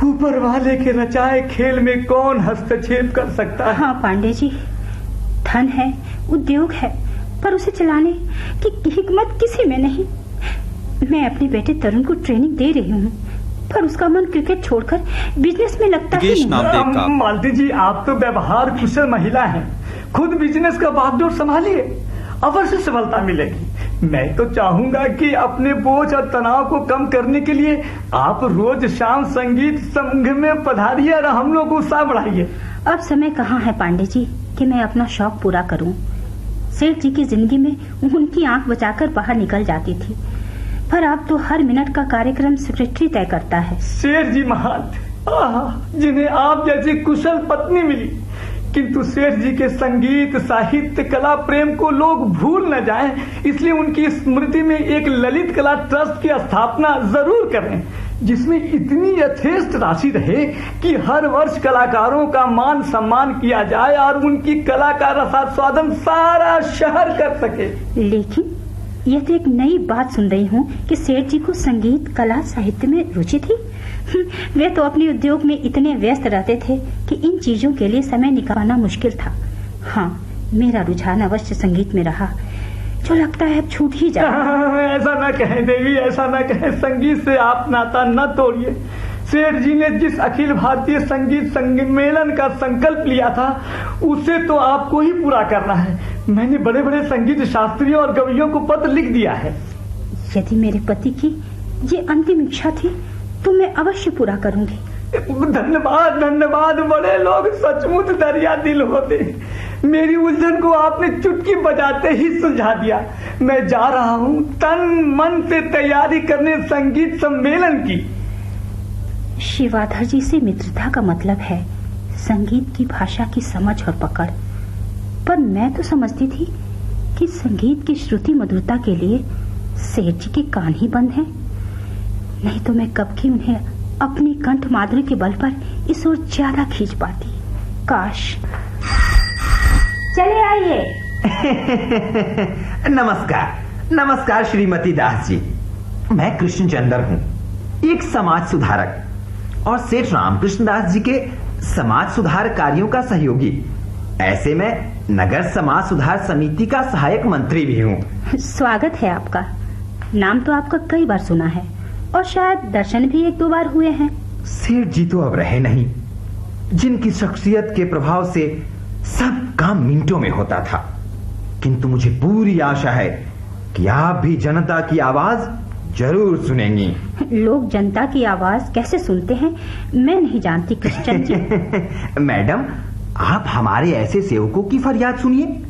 ऊपर वाले के रचाए खेल में कौन हस्तक्षेप कर सकता है? हाँ पांडे जी, धन है, उद्योग है, पर उसे चलाने की हिकमत किसी में नहीं। मैं अपने बेटे तरुण को ट्रेनिंग दे रही हूँ, पर उसका मन क्रिकेट छोड़कर बिजनेस में लगता ही नहीं। मालती जी, आप तो व्यवहार कुशल महिला हैं, खुद बिजनेस का बागडोर संभालिए, अवश्य सफलता मिलेगी। मैं तो चाहूंगा कि अपने बोझ और तनाव को कम करने के लिए आप रोज शाम संगीत संघ में पधारिए और हम लोग को उत्साह बढ़ाइए। अब समय कहाँ है पांडे जी कि मैं अपना शौक पूरा करूं। सेठ जी की जिंदगी में उनकी आंख बचाकर बाहर निकल जाती थी, पर अब तो हर मिनट का कार्यक्रम सेक्रेटरी तय करता है। सेठ जी महान, जिन्हें आप जैसी कुशल पत्नी मिली, किंतु सेठ जी के संगीत, साहित्य, कला प्रेम को लोग भूल न जाएं, इसलिए उनकी स्मृति में एक ललित कला ट्रस्ट की स्थापना जरूर करें, जिसमें इतनी यथेष्ट राशि रहे कि हर वर्ष कलाकारों का मान सम्मान किया जाए और उनकी कला का रसास्वादन सारा शहर कर सके। लेकिन यह तो एक नई बात सुन रही हूँ कि सेठ जी को संगीत, कला, साहित्य में रुचि थी। वे तो अपने उद्योग में इतने व्यस्त रहते थे कि इन चीजों के लिए समय निकालना मुश्किल था। हाँ, मेरा रुझान अवश्य संगीत में रहा, जो लगता है अब छूट ही जाए। ऐसा न कहें देवी, ऐसा न कहें। संगीत से आप नाता न तोड़िए। सेठ जी ने जिस अखिल भारतीय संगीत सम्मेलन का संकल्प लिया था, उसे तो आपको ही पूरा करना है। मैंने बड़े बड़े संगीत शास्त्रियों और कवियों को पत्र लिख दिया है। यदि मेरे पति की ये अंतिम इच्छा थी तो मैं अवश्य पूरा करूंगी। धन्यवाद, धन्यवाद। बड़े लोग सचमुच दरिया दिल होते। मेरी उलझन को आपने चुटकी बजाते ही सुलझा दिया। मैं जा रहा हूँ तन मन से तैयारी करने संगीत सम्मेलन की। शिवाधर जी से मित्रता का मतलब है संगीत की भाषा की समझ और पकड़, पर मैं तो समझती थी कि संगीत की श्रुति मधुरता के लिए सेठ जी के कान ही बंद हैं। नहीं तो मैं कब की उन्हें अपनी कंठ माधुरी के बल पर इस ओर ज्यादा खींच पाती। काश। चले आइए। नमस्कार, नमस्कार श्रीमती दास जी। मैं कृष्णचंद्र हूँ, एक समाज सुधारक और सेठ रामकृष्ण दास जी के समाज सुधार कार्यों का सहयोगी। ऐसे में नगर समाज सुधार समिति का सहायक मंत्री भी हूँ। स्वागत है आपका। नाम तो आपका कई बार सुना है और शायद दर्शन भी एक दो बार हुए हैं। सेठ जी तो अब रहे नहीं, जिनकी शख्सियत के प्रभाव से सब काम मिनटों में होता था। किंतु मुझे पूरी आशा है कि आप भी जनता की आवाज जरूर सुनेंगी। लोग जनता की आवाज कैसे सुनते हैं मैं नहीं जानती कृष्ण जी। मैडम, आप हमारे ऐसे सेवकों की फरियाद सुनिए,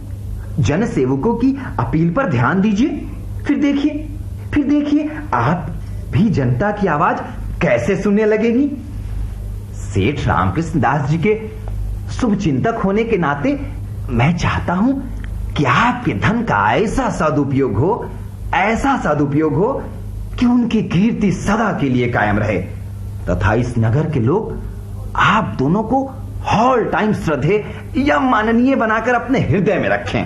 जन सेवकों की अपील पर ध्यान दीजिए, फिर देखिए आप भी जनता की आवाज कैसे सुनने लगेगी। सेठ रामकृष्ण दास जी के शुभ चिंतक होने के नाते मैं चाहता हूं कि आपके धन का ऐसा सदुपयोग हो कि उनकी कीर्ति सदा के लिए कायम रहे तथा इस नगर के लोग आप दोनों को ऑल टाइम श्रद्धेय या माननीय बनाकर अपने हृदय में रखें।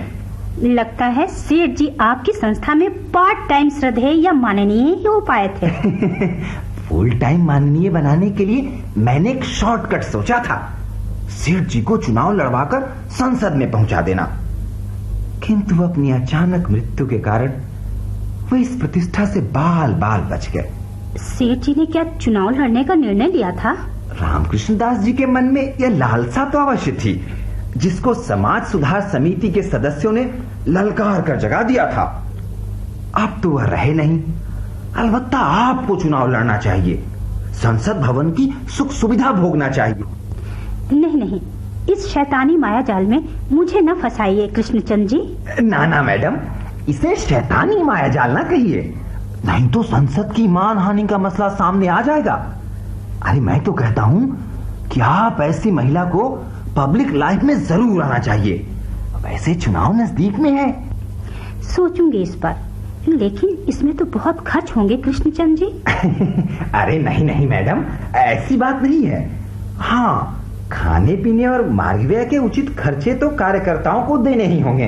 लगता है सेठ जी आपकी संस्था में पार्ट टाइम श्रद्धेय या माननीय ही हो पाए थे। फुल टाइम माननीय बनाने के लिए मैंने एक शॉर्टकट सोचा था, सेठ जी को चुनाव लड़वाकर संसद में पहुंचा देना। किंतु अपनी अचानक मृत्यु के कारण वो इस प्रतिष्ठा से बाल बाल बच गए। सेठ जी ने क्या चुनाव लड़ने का निर्णय लिया था? रामकृष्ण दास जी के मन में यह लालसा तो अवश्य थी, जिसको समाज सुधार समिति के सदस्यों ने ललकार कर जगा दिया था। अब तो वह रहे नहीं, अलबत्ता आपको चुनाव लड़ना चाहिए, संसद भवन की सुख सुविधा भोगना चाहिए। नहीं, इस शैतानी माया जाल में मुझे न फंसाइए कृष्णचंद्र जी। ना मैडम, इसे शैतानी माया जाल ना कहिए, नहीं तो संसद की मान हानि का मसला सामने आ जाएगा। अरे मैं तो कहता हूँ कि आप ऐसी महिला को पब्लिक लाइफ में जरूर आना चाहिए। वैसे चुनाव नजदीक में है। सोचूंगी इस पर, लेकिन इसमें तो बहुत खर्च होंगे कृष्णचंद्र जी। अरे नहीं मैडम, ऐसी बात नहीं है। हाँ, खाने पीने और मार्ग व्यय के उचित खर्चे तो कार्यकर्ताओं को देने ही होंगे।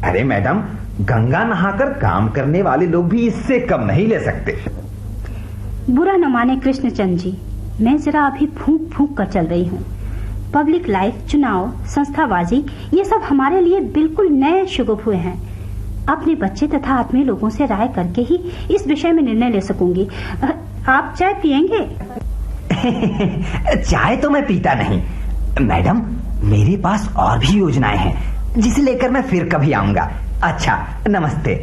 अरे मैडम, गंगा नहाकर काम करने वाले लोग भी इससे कम नहीं ले सकते। बुरा न माने कृष्णचंद्र जी, मैं जरा अभी फूंक फूंक कर चल रही हूँ। पब्लिक लाइफ, चुनाव, संस्थाबाजी, ये सब हमारे लिए बिल्कुल नए शुगुफ हुए हैं। अपने बच्चे तथा आत्मीय लोगों से राय करके ही इस विषय में निर्णय ले सकूंगी। आप चाय पियेंगे? चाय तो मैं पीता नहीं मैडम, मेरे पास और भी योजनाएं हैं जिसे लेकर मैं फिर कभी आऊंगा। अच्छा, नमस्ते।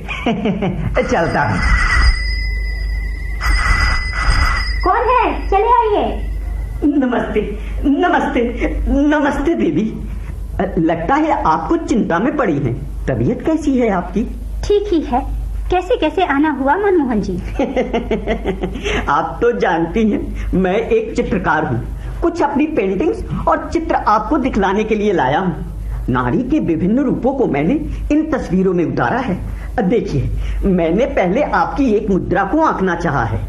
चलता हूँ। कौन है? चले आइए। नमस्ते नमस्ते नमस्ते देवी। लगता है आपको चिंता में पड़ी हैं। तबीयत कैसी है आपकी? ठीक ही है। कैसे कैसे आना हुआ मनमोहन जी? आप तो जानती हैं मैं एक चित्रकार हूँ। कुछ अपनी पेंटिंग्स और चित्र आपको दिखलाने के लिए लाया हूँ। नारी के विभिन्न रूपों को मैंने इन तस्वीरों में उतारा है। देखिए, मैंने पहले आपकी एक मुद्रा को आंकना चाहा है।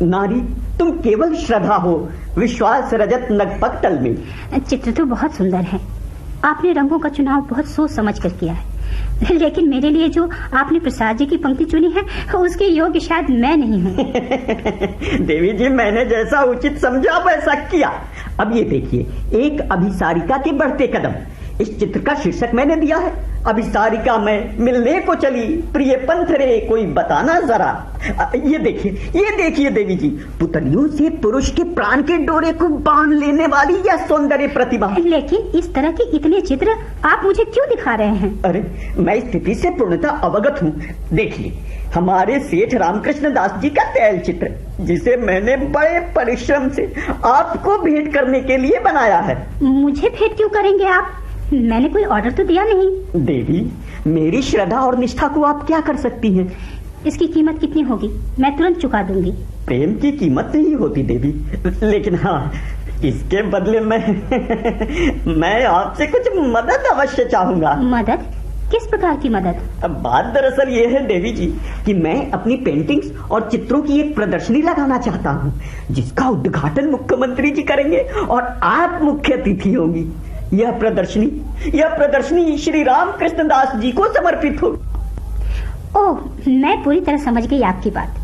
नारी, तुम केवल श्रद्धा हो, विश्वास रजत नगपक तल में। चित्र तो बहुत सुंदर है। आपने रंगों का चुनाव बहुत सोच समझ कर किया है, लेकिन मेरे लिए जो आपने प्रसाद जी की पंक्ति चुनी है उसके योग्य शायद मैं नहीं हूँ। देवी जी, मैंने जैसा उचित समझा वैसा किया। अब ये देखिए, एक अभिसारिका के बढ़ते कदम, इस चित्र का शीर्षक मैंने दिया है अभिसारिका में मिलने को चली, प्रिय पंथ रे कोई बताना जरा। ये देखिए देवी जी, पुतलियों से पुरुष के प्राण के डोरे को बांध लेने वाली यह सौंदर्य प्रतिभा। लेकिन इस तरह के इतने चित्र आप मुझे क्यों दिखा रहे हैं? अरे, मैं स्थिति से पूर्णतः अवगत हूँ। देखिए, हमारे सेठ रामकृष्ण दास जी का तैल चित्र, जिसे मैंने बड़े परिश्रम से आपको भेंट करने के लिए बनाया है। मुझे भेंट क्यों करेंगे आप? मैंने कोई ऑर्डर तो दिया नहीं। देवी, मेरी श्रद्धा और निष्ठा को आप क्या कर सकती हैं? इसकी कीमत कितनी होगी? मैं तुरंत चुका दूंगी। प्रेम की कीमत नहीं होती देवी, लेकिन हाँ, इसके बदले मैं आपसे कुछ मदद अवश्य चाहूंगा। मदद? किस प्रकार की मदद? बात दरअसल ये है देवी जी कि मैं अपनी पेंटिंग्स और चित्रों की एक प्रदर्शनी लगाना चाहता हूँ, जिसका उद्घाटन मुख्यमंत्री जी करेंगे और आप मुख्य अतिथि होंगी। यह प्रदर्शनी श्री रामकृष्ण दास जी को समर्पित हो। ओह, मैं पूरी तरह समझ गई आपकी बात।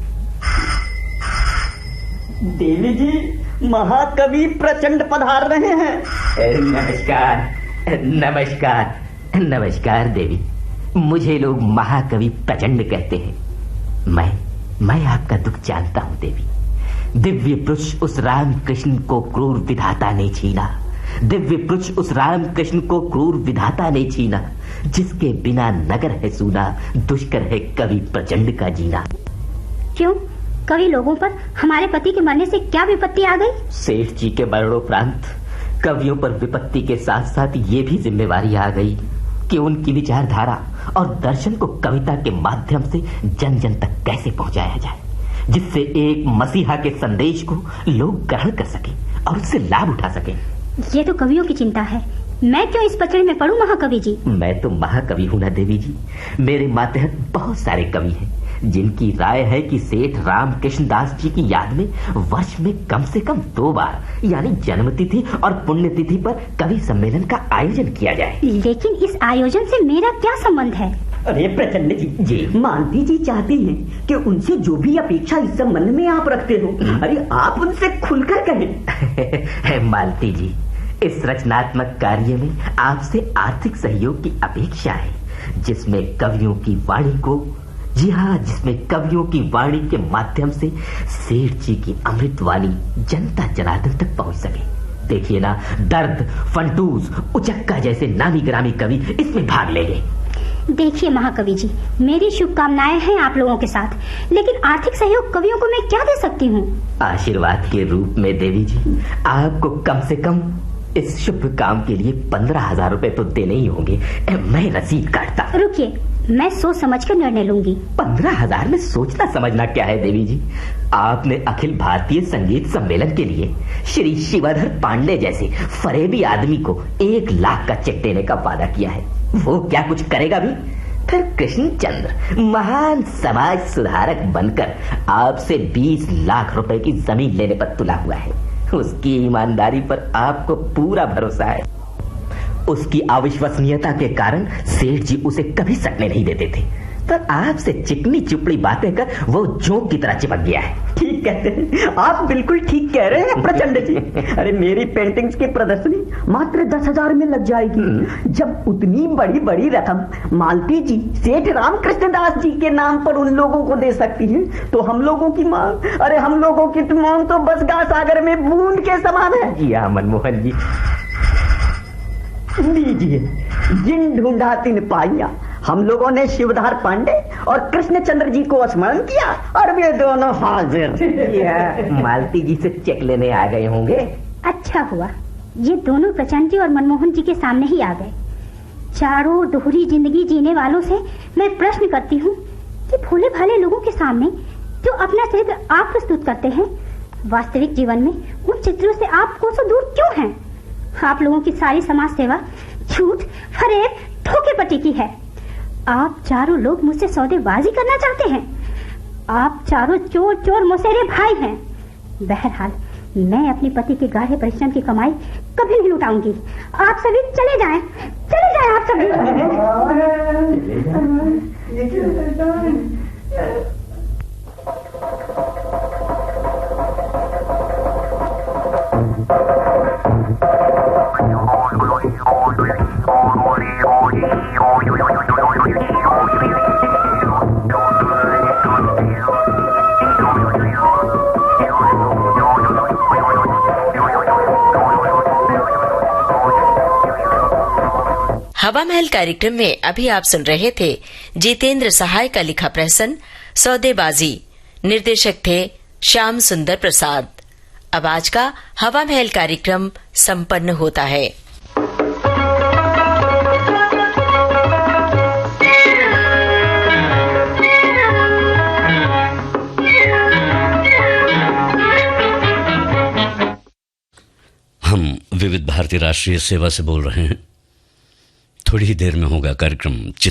देवी जी, महाकवि प्रचंड पधार रहे हैं। नमस्कार नमस्कार नमस्कार देवी। मुझे लोग महाकवि प्रचंड कहते हैं। मैं आपका दुख जानता हूँ देवी। दिव्य पुरुष उस राम कृष्ण को क्रूर विधाता ने छीना। दिव्य पुरुष उस राम कृष्ण को क्रूर विधाता ने छीना, जिसके बिना नगर है सूना, दुष्कर है कवि प्रचंड का जीना। क्यों? कवि लोगों पर हमारे पति के मरने से क्या विपत्ति आ गई? सेठ जी के मरणोपरांत कवियों पर विपत्ति के साथ साथ ये भी जिम्मेवारी आ गई कि उनकी विचारधारा और दर्शन को कविता के माध्यम से जन जन तक कैसे पहुंचाया जाए, जिससे एक मसीहा के संदेश को लोग ग्रहण कर सके और उससे लाभ उठा सके। ये तो कवियों की चिंता है। मैं क्यों इस पचड़े में पड़ूं महाकवि जी? मैं तो महाकवि हूं ना देवी जी। मेरे मातहत बहुत सारे कवि हैं जिनकी राय है कि सेठ रामकृष्ण दास जी की याद में वर्ष में कम से कम 2 बार, यानी जन्मतिथि और पुण्यतिथि पर कवि सम्मेलन का आयोजन किया जाए। लेकिन इस आयोजन से मेरा क्या संबंध है? अरे प्रचंड जी, मालती जी चाहती हैं कि उनसे जो भी अपेक्षा इस संबंध में आप रखते हो, अरे आप उनसे खुलकर कहें। मालती जी, इस रचनात्मक कार्य में आपसे आर्थिक सहयोग की अपेक्षा है, जिसमें कवियों की वाणी को, जी हाँ, जिसमें कवियों की वाणी के माध्यम से सेठ जी की अमृत वाणी जनता जनार्दन तक पहुंच सके। देखिए ना, दर्द, फंटूस, उचक्का जैसे नामी ग्रामी कवि इसमें भाग लेंगे। देखिए महाकवि जी, मेरी शुभकामनाएं हैं आप लोगों के साथ, लेकिन आर्थिक सहयोग कवियों को मैं क्या दे सकती हूँ? आशीर्वाद के रूप में देवी जी, आपको कम से कम इस शुभ काम के लिए 15,000 रुपए तो देने ही होंगे। मैं रसीद काटता। रुकिए, मैं सोच समझ कर निर्णय लूंगी। 15,000 में सोचना समझना क्या है देवी जी? आपने अखिल भारतीय संगीत सम्मेलन के लिए श्री शिवाधर पांडे जैसे फरेबी आदमी को 1 लाख का चेक देने का वादा किया है। वो क्या कुछ करेगा भी? फिर कृष्णचंद्र महान समाज सुधारक बनकर आपसे 20 लाख रुपए की जमीन लेने पर तुला हुआ है। उसकी ईमानदारी पर आपको पूरा भरोसा है। उसकी अविश्वसनीयता के कारण सेठ जी उसे कभी सटने नहीं देते थे। पर आपसे चिकनी चुपड़ी बातें कर वो जोंक की तरह चिपक गया है। ठीक कहते हैं, आप बिल्कुल ठीक कह रहे हैं प्रचंड जी। अरे मेरी पेंटिंग्स की प्रदर्शनी मात्र 10,000 में लग जाएगी, जब उतनी बड़ी बड़ी रकम मालती जी सेठ रामकृष्ण दास जी के नाम पर उन लोगों को दे सकती हैं, तो हम लोगों की मांग, अरे हम लोगों की मांग तो बस गा सागर में बूंद के समान है। जी हाँ मनमोहन जी। लीजिए, जिन ढूंढा तिन पाइया, हम लोगों ने शिवधार पांडे और कृष्णचंद्र जी को स्मरण किया और वे दोनों हाजिर। मालती जी से चेक लेने आ गए होंगे। अच्छा हुआ ये दोनों प्रचंड जी और मनमोहन जी के सामने ही आ गए। चारों दोहरी जिंदगी जीने वालों से मैं प्रश्न करती हूँ कि भोले भाले लोगों के सामने जो अपना चरित्र आप प्रस्तुत करते हैं, वास्तविक जीवन में उन चित्रों से आप कोसों दूर क्यों हैं? आप लोगों की सारी समाज सेवा झूठ, फरेब, धोखेपट्टी की है। आप चारों लोग मुझसे सौदेबाजी करना चाहते हैं। आप चारों चोर चोर मौसेरे भाई हैं। बहरहाल मैं अपने पति के गाढ़े परिश्रम की कमाई कभी नहीं लुटाऊंगी। आप सभी चले जाएं आप सभी। हवा महल कार्यक्रम में अभी आप सुन रहे थे जितेंद्र सहाय का लिखा प्रहसन सौदेबाजी। निर्देशक थे श्याम सुंदर प्रसाद। अब आज का हवा महल कार्यक्रम संपन्न होता है। हम विविध भारती राष्ट्रीय सेवा से बोल रहे हैं। थोड़ी ही देर में होगा कार्यक्रम चित्र।